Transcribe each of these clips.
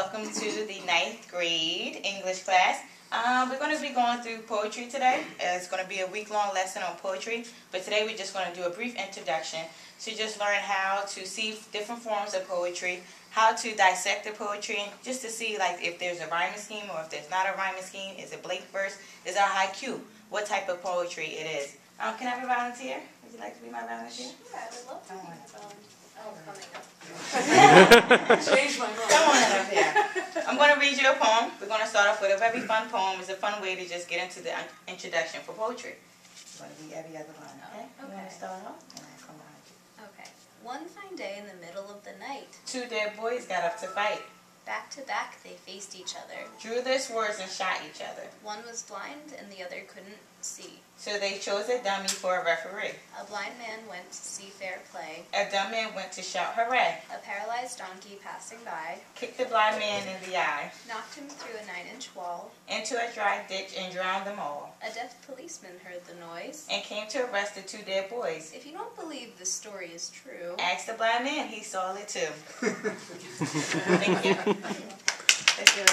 welcome to the 9th grade English class. We're going to be going through poetry today. It's going to be a week-long lesson on poetry, but today we're just going to do a brief introduction to just learn how to see different forms of poetry, how to dissect the poetry, and just to see like if there's a rhyming scheme or if there's not a rhyming scheme. Is it blank verse? Is there a haiku? What type of poetry it is. Can I have a volunteer? Would you like to be my volunteer? Yeah, I would love to be my volunteer. Oh, coming up. Change my mind. Come on up here. I'm going to read you a poem. We're going to start off with a very fun poem. It's a fun way to just get into the introduction for poetry. I'm going to read every other line, okay? You want to start off? And I'll come behind you. Okay. One fine day in the middle of the night, Two dead boys got up to fight. back to back they faced each other. Drew their swords and shot each other. One was blind and the other couldn't see. So they chose a dummy for a referee. A blind man went to see fair play. A dumb man went to shout hooray. A paralyzed donkey passing by Kicked the blind man in the eye. knocked him through a 9-inch wall. Into a dry ditch and drowned them all. A deaf policeman heard the noise. And came to arrest the two dead boys. If you don't believe this story is true, Ask the blind man, he saw it too. Thank you. Thank you.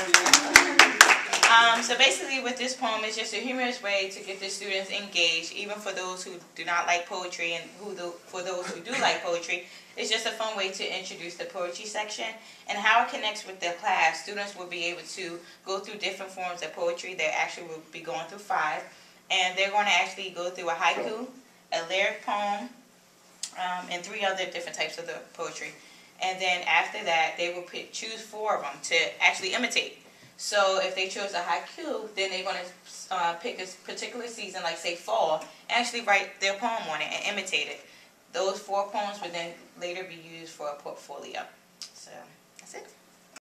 So basically with this poem, it's just a humorous way to get the students engaged, even for those who do not like poetry and for those who do like poetry. It's just a fun way to introduce the poetry section and how it connects with the class. Students will be able to go through different forms of poetry. They actually will be going through 5. And they're going to actually go through a haiku, a lyric poem, and 3 other different types of the poetry. And then after that, they will choose 4 of them to actually imitate. So if they chose a haiku, then they're going to pick a particular season, like say fall, and actually write their poem on it and imitate it. Those 4 poems would then later be used for a portfolio. So.